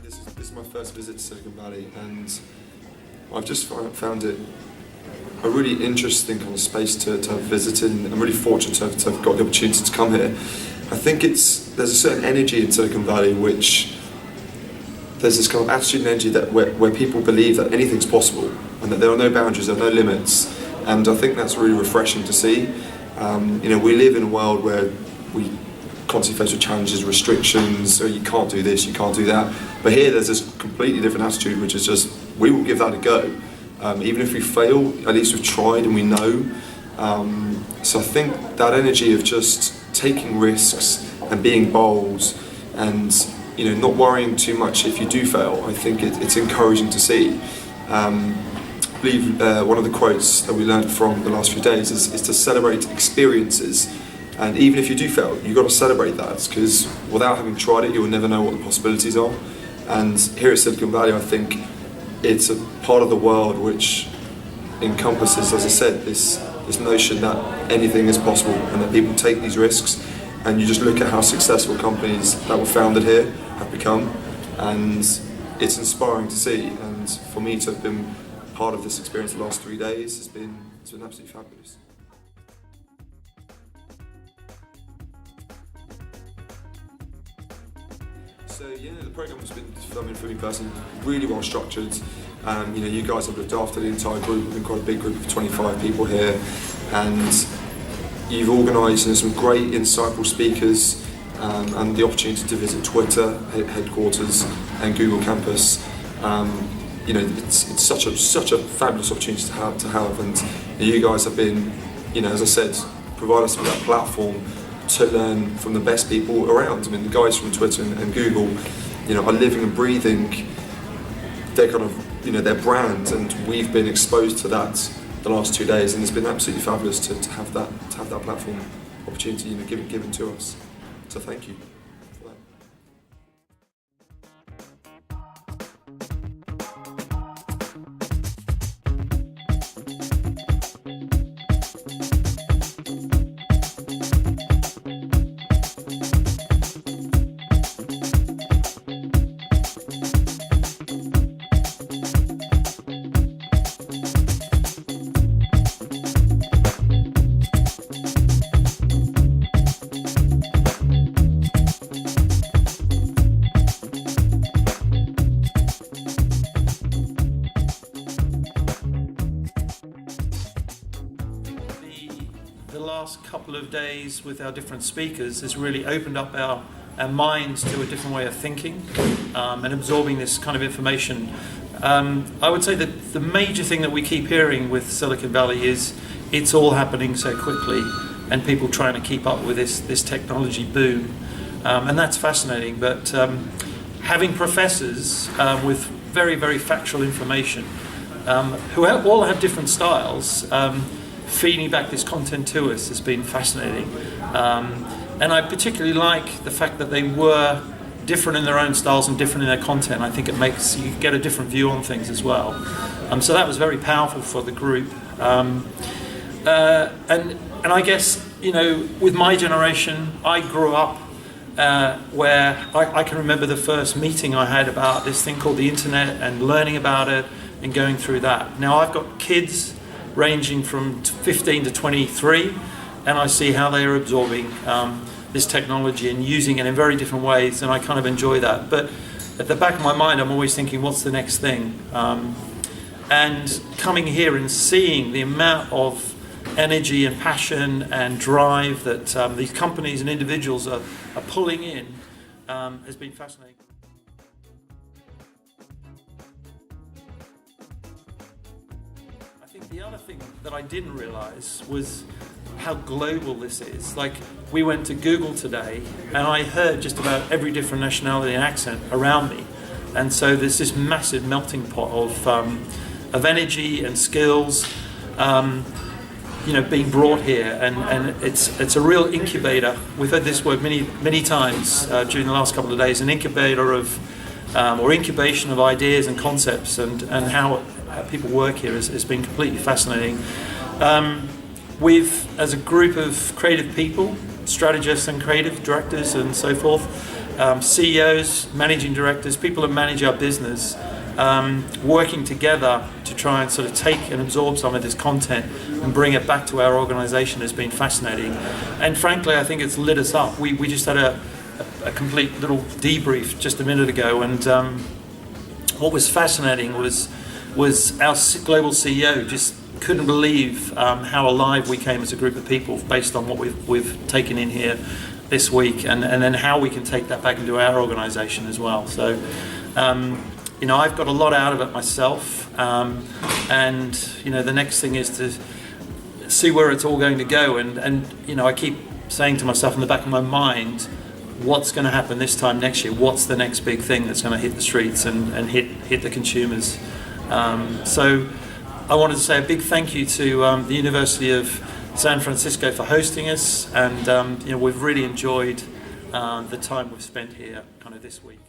This is my first visit to Silicon Valley, and I've just found it a really interesting kind of space to have visited, and I'm really fortunate to have got the opportunity to come here. I think there's a certain energy in Silicon Valley which there's this kind of attitude and energy that where people believe that anything's possible and that there are no boundaries, there are no limits, and I think that's really refreshing to see. We live in a world where we constantly faced with challenges, restrictions, so you can't do this, you can't do that. But here there's this completely different attitude, which is just, we will give that a go. Even if we fail, at least we've tried and we know. So I think that energy of just taking risks and being bold and not worrying too much if you do fail, I think it's encouraging to see. I believe one of the quotes that we learned from the last few days is to celebrate experiences. And even if you do fail, you've got to celebrate that, because without having tried it, you will never know what the possibilities are. And here at Silicon Valley, I think it's a part of the world which encompasses, as I said, this notion that anything is possible and that people take these risks. And you just look at how successful companies that were founded here have become, and it's inspiring to see. And for me to have been part of this experience the last 3 days has been absolutely fabulous. So the program has been, for me personally, really well structured. You guys have looked after the entire group. We've been quite a big group of 25 people here, and you've organised some great, insightful speakers, and the opportunity to visit Twitter headquarters and Google campus. It's such a fabulous opportunity to have, and you guys have been, as I said, provide us with that platform to learn from the best people around. I mean, the guys from Twitter and Google, are living and breathing their kind of, their brand, and we've been exposed to that the last 2 days, and it's been absolutely fabulous to have that platform opportunity, given to us. So thank you. The last couple of days with our different speakers has really opened up our minds to a different way of thinking and absorbing this kind of information. I would say that the major thing that we keep hearing with Silicon Valley is it's all happening so quickly and people trying to keep up with this technology boom. And that's fascinating, but having professors with very, very factual information who all have different styles, feeding back this content to us has been fascinating. And I particularly like the fact that they were different in their own styles and different in their content. I think it makes you get a different view on things as well. So that was very powerful for the group. And I guess, with my generation, I grew up where I can remember the first meeting I had about this thing called the internet and learning about it and going through that. Now I've got kids ranging from 15 to 23, and I see how they are absorbing this technology and using it in very different ways, and I kind of enjoy that. But at the back of my mind, I'm always thinking, what's the next thing? And coming here and seeing the amount of energy and passion and drive that these companies and individuals are pulling in has been fascinating. think the other thing that I didn't realise was how global this is. Like, we went to Google today and I heard just about every different nationality and accent around me. And so there's this massive melting pot of energy and skills, being brought here, and it's a real incubator. We've heard this word many times during the last couple of days. An incubator of, or incubation of ideas and concepts, and how people work here has been completely fascinating. We've, as a group of creative people, strategists and creative directors and so forth, CEOs, managing directors, people that manage our business, working together to try and sort of take and absorb some of this content and bring it back to our organisation has been fascinating. And frankly, I think it's lit us up. We just had a complete little debrief just a minute ago, and what was fascinating was our global CEO just couldn't believe how alive we came as a group of people based on what we've taken in here this week, and then how we can take that back into our organisation as well. So, I've got a lot out of it myself, and the next thing is to see where it's all going to go, and I keep saying to myself in the back of my mind, what's going to happen this time next year? What's the next big thing that's going to hit the streets and hit the consumers? So I wanted to say a big thank you to the University of San Francisco for hosting us, and we've really enjoyed the time we've spent here kind of this week.